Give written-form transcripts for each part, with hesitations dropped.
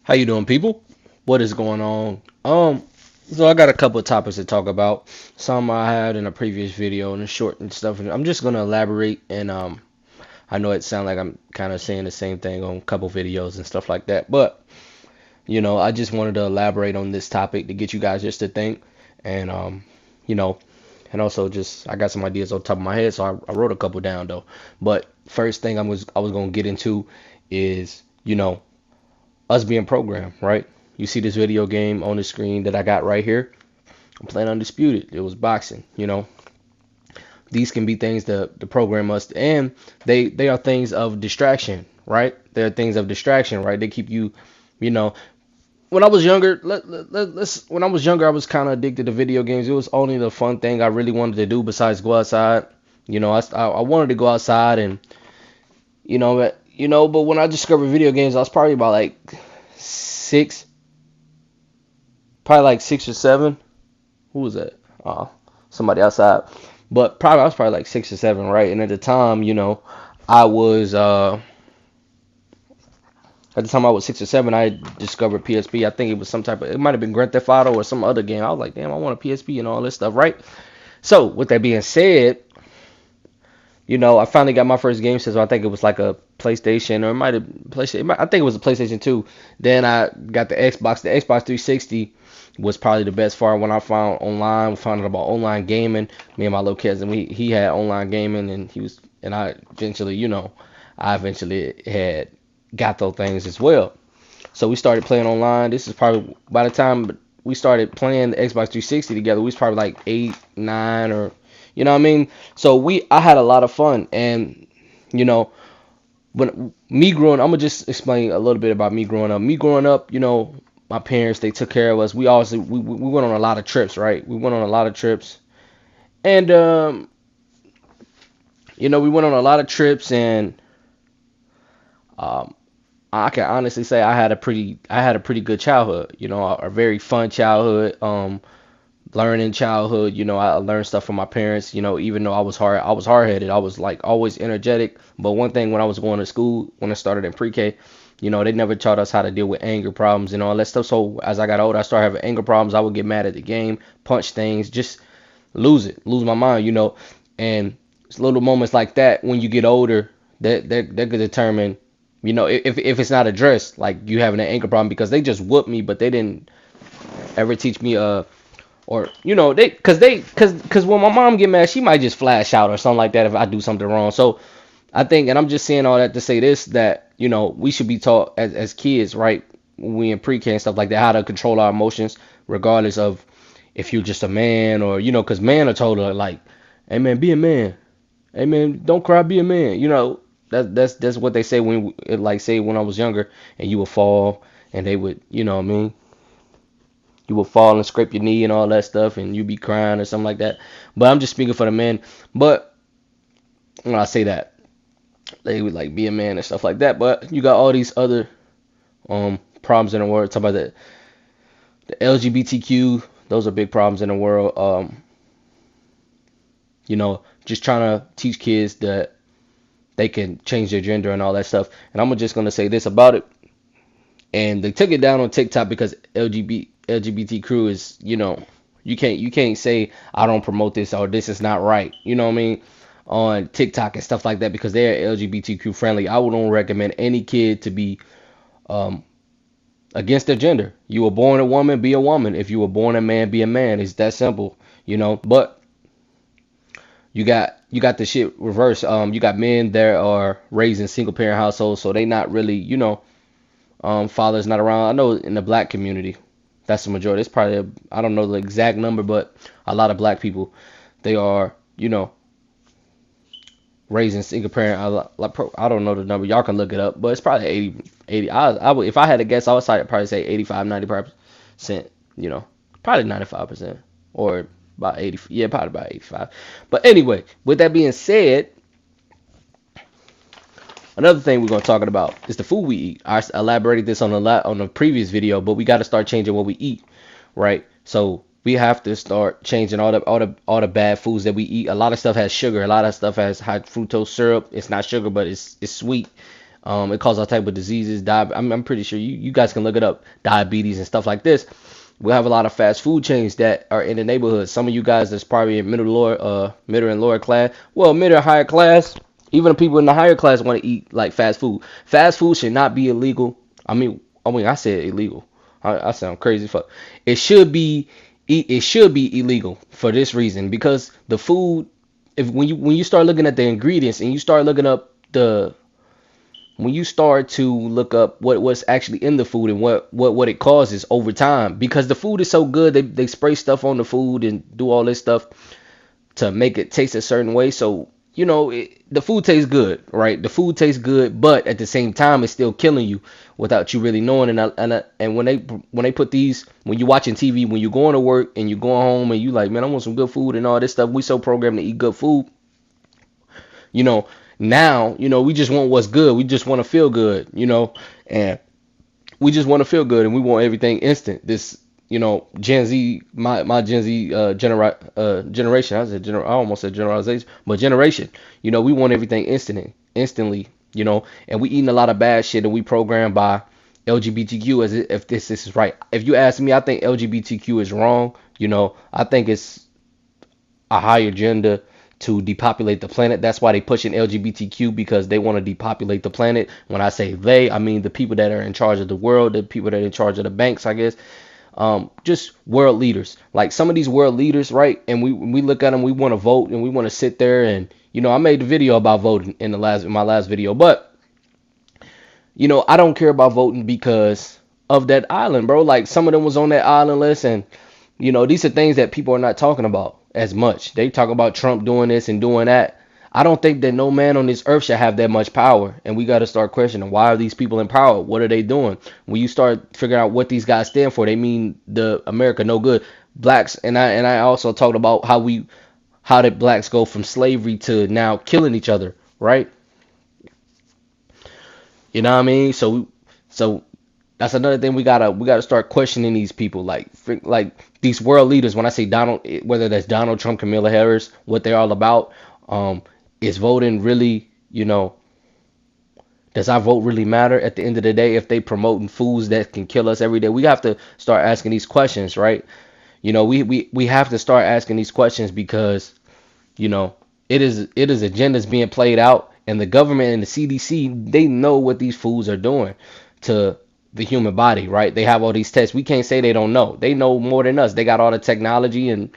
How you doing, people? What is going on? So I got a couple of topics to talk about. Some I had in a previous video and short and stuff. And I'm just gonna elaborate. And I know it sounds like I'm kind of saying the same thing on a couple videos and stuff like that. But I just wanted to elaborate on this topic to get you guys just to think. And you know, and also just I got some ideas on top of my head, so I wrote a couple down though. But first thing I was gonna get into is us being programmed, right? You see this video game on the screen that I got right here. I'm playing Undisputed. It was boxing. These can be things to program us, and they are things of distraction, right? They're things of distraction, right? They keep you, you know. When I was younger, when I was younger, I was kind of addicted to video games. It was only the fun thing I really wanted to do besides go outside. I wanted to go outside and but when I discovered video games, I was probably about like six, probably like 6 or 7. Who was that? Somebody outside. But probably I was probably like 6 or 7, right? And I was at the time I was 6 or 7, I discovered PSP. I think it was some type of, it might have been Grand Theft Auto or some other game. I was like, damn, I want a PSP and all this stuff, right? So with that being said, I finally got my first game system. I think it was like a PlayStation, or it might have PlayStation. I think it was a PlayStation 2. Then I got the Xbox. The Xbox 360 was probably the best for when I found online. We found out about online gaming. Me and my little cousin, he had online gaming, and I eventually had got those things as well. So we started playing online. This is probably by the time we started playing the Xbox 360 together, we was probably like 8, 9, or you know what I mean. So I had a lot of fun, and you know, when me growing, I'm gonna just explain a little bit about me growing up. Me growing up, my parents, they took care of us. We always we went on a lot of trips, right? We went on a lot of trips, and we went on a lot of trips, and um, I can honestly say I had a pretty good childhood. A very fun childhood. Learning childhood. I learned stuff from my parents. Even though I was hard headed. I was like always energetic. But one thing, when I was going to school, when I started in pre-K, they never taught us how to deal with anger problems and all that stuff. So as I got older, I started having anger problems. I would get mad at the game, punch things, just lose my mind. And it's little moments like that when you get older that could determine, if it's not addressed, like you having an anger problem, because they just whooped me, but they didn't ever teach me or because when my mom get mad, she might just flash out or something like that if I do something wrong. So I think, and I'm just saying all that to say this, that we should be taught as kids, right, when we in pre-K and stuff like that, how to control our emotions, regardless of if you're just a man, or because men are told like, hey man, be a man, hey man, don't cry, be a man. That's what they say when I was younger, and you would fall, and they would, what I mean, you will fall and scrape your knee and all that stuff, and you be crying or something like that. But I'm just speaking for the men. But when I say that, they would like be a man and stuff like that. But you got all these other problems in the world. Talk about the LGBTQ. Those are big problems in the world. Just trying to teach kids that they can change their gender and all that stuff. And I'm just gonna say this about it. And they took it down on TikTok because LGBT crew is, you can't say I don't promote this or this is not right. You know what I mean? On TikTok and stuff like that, because they're LGBTQ friendly. I wouldn't recommend any kid to be um against their gender. You were born a woman, be a woman. If you were born a man, be a man. It's that simple, But you got the shit reversed. You got men that are raised in single parent households, so they not really, father's not around. I know in the black community, that's the majority. It's probably, I don't know the exact number, but a lot of black people, they are, raised in single parent. I don't know the number. Y'all can look it up, but it's probably 80. I would, if I had to guess, I would probably say 85, 95%. Probably 95%, or about 80. Yeah, probably about 85. But anyway, with that being said, another thing we're going to talk about is the food we eat. I elaborated this on the previous video, but we got to start changing what we eat, right? So we have to start changing all the bad foods that we eat. A lot of stuff has sugar. A lot of stuff has high fructose syrup. It's not sugar, but it's sweet. It causes all type of diseases. I'm pretty sure you guys can look it up. Diabetes and stuff like this. We have a lot of fast food chains that are in the neighborhood. Some of you guys that's probably in middle and lower class. Well, middle and higher class. Even the people in the higher class want to eat like fast food. Fast food should not be illegal. I said illegal. I sound crazy. Fuck. It should be. It should be illegal for this reason because the food. If when you start looking at the ingredients and you start looking up the when you start to look up what's actually in the food and what it causes over time because the food is so good they spray stuff on the food and do all this stuff to make it taste a certain way. So the food tastes good, right? The food tastes good, but at the same time, it's still killing you without you really knowing. And when they put these, when you're watching TV, when you're going to work and you're going home and you like, man, I want some good food and all this stuff. We so programmed to eat good food, you know. Now, we just want what's good. We just want to feel good, and we just want to feel good and we want everything instant. This, Gen Z, my Gen Z generation. I almost said generalization, but generation. We want everything instantly. And we eating a lot of bad shit and we programmed by LGBTQ as if this is right. If you ask me, I think LGBTQ is wrong. I think it's a higher agenda to depopulate the planet. That's why they pushing LGBTQ because they want to depopulate the planet. When I say they, I mean the people that are in charge of the world, the people that are in charge of the banks, I guess. Just world leaders. Like some of these world leaders, right? And we look at them, we want to vote and we want to sit there and I made the video about voting in my last video, but I don't care about voting because of that island, bro. Like some of them was on that island list and these are things that people are not talking about as much. They talk about Trump doing this and doing that. I don't think that no man on this earth should have that much power. And we got to start questioning why are these people in power? What are they doing? When you start figuring out what these guys stand for, they mean the America no good. Blacks and I also talked about how did blacks go from slavery to now killing each other, right? You know what I mean? So that's another thing we gotta start questioning these people like these world leaders. When I say Donald, whether that's Donald Trump, Kamala Harris, what they're all about, is voting really, does our vote really matter at the end of the day if they promoting foods that can kill us every day? We have to start asking these questions, right? We have to start asking these questions because you know, it is agendas being played out, and the government and the CDC they know what these foods are doing to the human body, right? They have all these tests. We can't say they don't know. They know more than us. They got all the technology and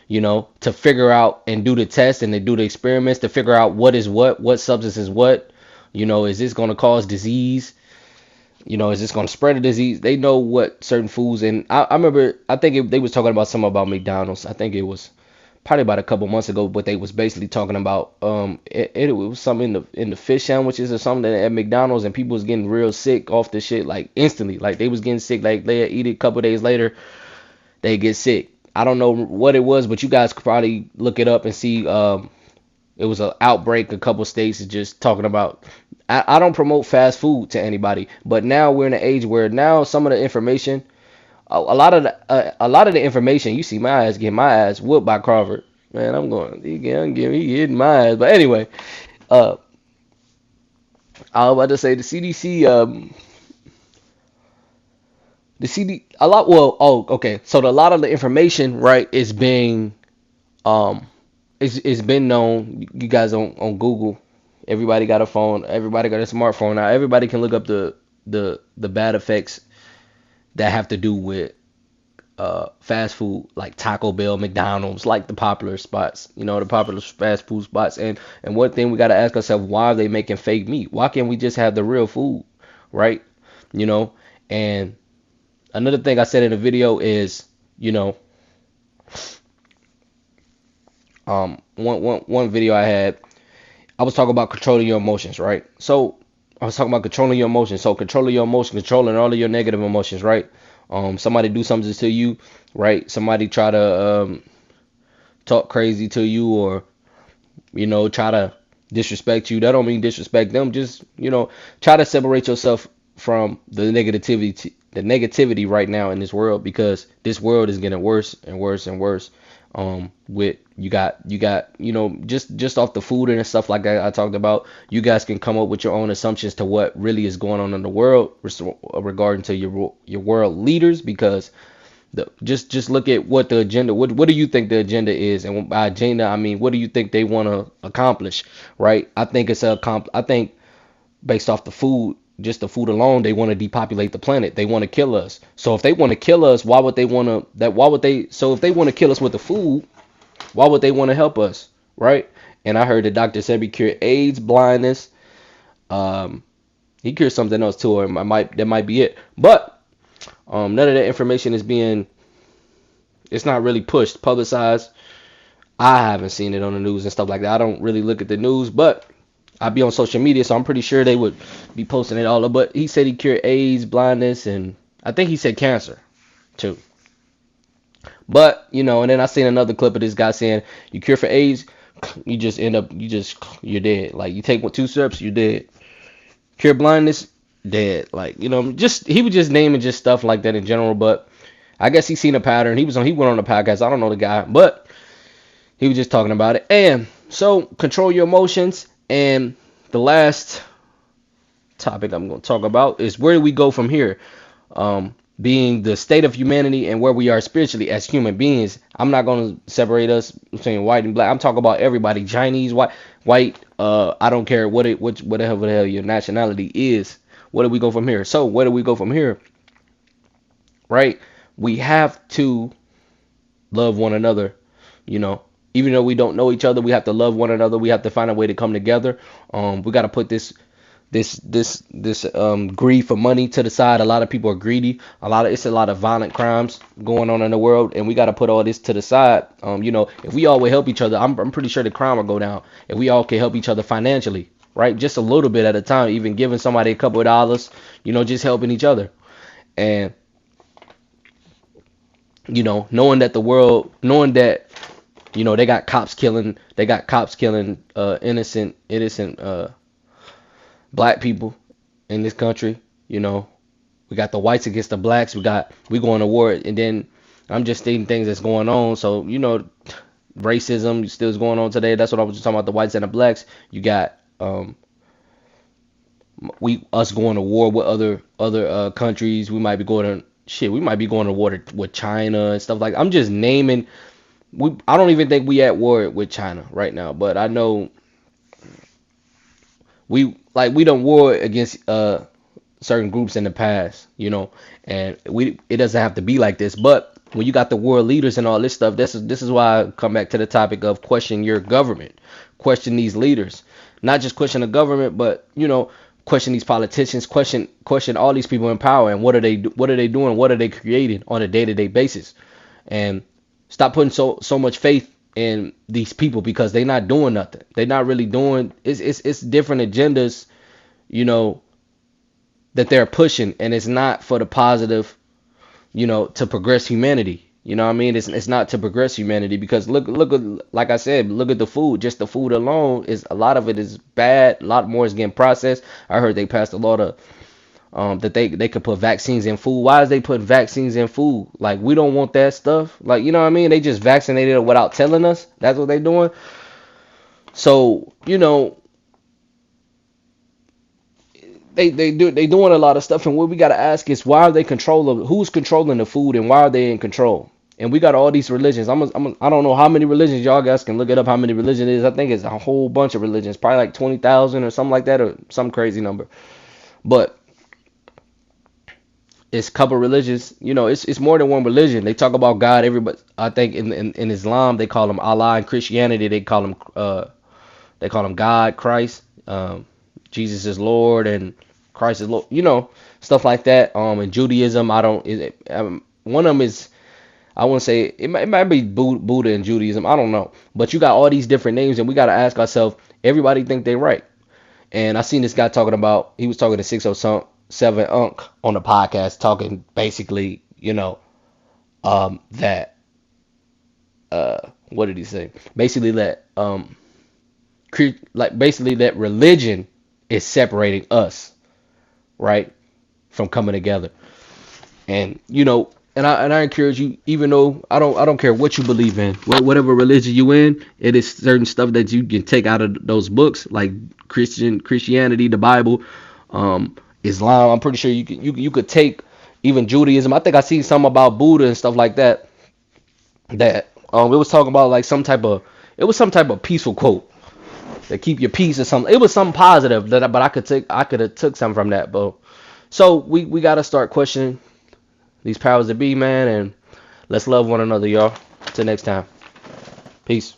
to figure out and do the tests and they do the experiments to figure out what is what substance is what. Is this going to cause disease? Is this going to spread a disease? They know what certain foods and I remember I think they was talking about something about McDonald's. I think it was probably about a couple months ago, but they was basically talking about it was something in the fish sandwiches or something at McDonald's, and people was getting real sick off the shit like instantly, like they was getting sick, like they eat it a couple days later, they get sick. I don't know what it was, but you guys could probably look it up and see. It was an outbreak. A couple states is just talking about. I don't promote fast food to anybody, but now we're in an age where now some of the information a lot of the information you see my ass whooped by Crawford. Man, he getting my ass. But anyway, uh, I was about to say the CDC, the CD, a lot. Well, oh, okay. So a lot of the information, right, is being, it's been known. You guys on Google, everybody got a phone. Everybody got a smartphone now. Everybody can look up the bad effects that have to do with fast food like Taco Bell, McDonald's, like the popular spots, the popular fast food spots. And one thing we got to ask ourselves, why are they making fake meat? Why can't we just have the real food, right? You know, and another thing I said in the video is, one video I had, I was talking about controlling your emotions, right? So I was talking about controlling your emotions. So controlling your emotions, controlling all of your negative emotions, right? Somebody do something to you, right? Somebody try to talk crazy to you or try to disrespect you. That don't mean disrespect them. Just try to separate yourself from the negativity right now in this world because this world is getting worse and worse and worse. With You got, just off the food and stuff like that I talked about. You guys can come up with your own assumptions to what really is going on in the world regarding to your world leaders, because just look at what the agenda. What do you think the agenda is? And by agenda, I mean, what do you think they want to accomplish? Right? I think based off the food, just the food alone, they want to depopulate the planet. They want to kill us. So if they want to kill us, why would they want to that? Why would they? So if they want to kill us with the food, why would they want to help us? Right? And I heard that Dr. Sebi cured AIDS, blindness. Um, he cured something else too, or that might be it. But none of that information is being. It's not really pushed, publicized. I haven't seen it on the news and stuff like that. I don't really look at the news, but I be on social media, so I'm pretty sure they would be posting it all up. But he said he cured AIDS, blindness, and I think he said cancer too. But and then I seen another clip of this guy saying you cure for AIDS, you just end up you're dead. Like you take two steps, you're dead. Cure blindness, dead. Like just he was just naming just stuff like that in general. But I guess he seen a pattern. He went on the podcast. I don't know the guy, but he was just talking about it. And so control your emotions. And the last topic I'm going to talk about is where do we go from here? Being the state of humanity and where we are spiritually as human beings. I'm not going to separate us between white and black. I'm talking about everybody, Chinese, white. I don't care whatever the hell your nationality is. Where do we go from here? So where do we go from here? Right? We have to love one another. Even though we don't know each other, we have to love one another. We have to find a way to come together. We got to put this greed for money to the side. A lot of people are greedy. It's a lot of violent crimes going on in the world, and we got to put all this to the side. If we all would help each other, I'm pretty sure the crime will go down. If we all can help each other financially, right, just a little bit at a time, even giving somebody a couple of dollars, just helping each other, and knowing that they got cops killing innocent black people in this country. We got the whites against the blacks. We going to war, and then I'm just stating things that's going on. So racism still is going on today. That's what I was just talking about, the whites and the blacks. You got us going to war with other countries. We might be going to war with China and stuff like that. I'm just naming. I don't even think we at war with China right now, but I know we don't war against certain groups in the past, and it doesn't have to be like this. But when you got the world leaders and all this stuff, this is why I come back to the topic of question your government, question these leaders, not just question the government, but question these politicians, question all these people in power, and what are they doing, what are they creating on a day-to-day basis, and stop putting so much faith in these people, because they're not doing nothing. They're not really doing. It's different agendas, that they're pushing, and it's not for the positive, to progress humanity. You know what I mean? It's not to progress humanity, because look at, like I said, look at the food. Just the food alone, is a lot of it is bad. A lot more is getting processed. I heard they passed a lot of that they could put vaccines in food. Why is they put vaccines in food? Like, we don't want that stuff. Like, you know what I mean? They just vaccinated it without telling us. That's what they doing. So, they doing a lot of stuff, and what we gotta ask is, why are they who's controlling the food, and why are they in control? And we got all these religions. I don't know how many religions. Y'all guys can look it up how many religions it is. I think it's a whole bunch of religions, probably like 20,000 or something like that, or some crazy number. But it's a couple religions. It's more than one religion. They talk about God. Everybody, I think in Islam they call him Allah. In Christianity they call him God, Christ. Jesus is Lord and Christ is Lord. Stuff like that. In Judaism, one of them is, I wouldn't say it might be Buddha in Judaism. I don't know, but you got all these different names, and we got to ask ourselves. Everybody think they right. And I seen this guy talking about. He was talking to 607 Unc on the podcast, talking basically, that what did he say? Basically that basically that religion is separating us, right, from coming together. And and I encourage you, even though I don't care what you believe in, whatever religion you in, it is certain stuff that you can take out of those books, like Christianity, the Bible, Islam. I'm pretty sure you could take even Judaism. I think I see something about Buddha and stuff like that. That it was talking about like some type of peaceful quote that keep your peace or something. It was something positive but I could have took something from that, but so we gotta start questioning these powers that be, man, and let's love one another, y'all. Till next time. Peace.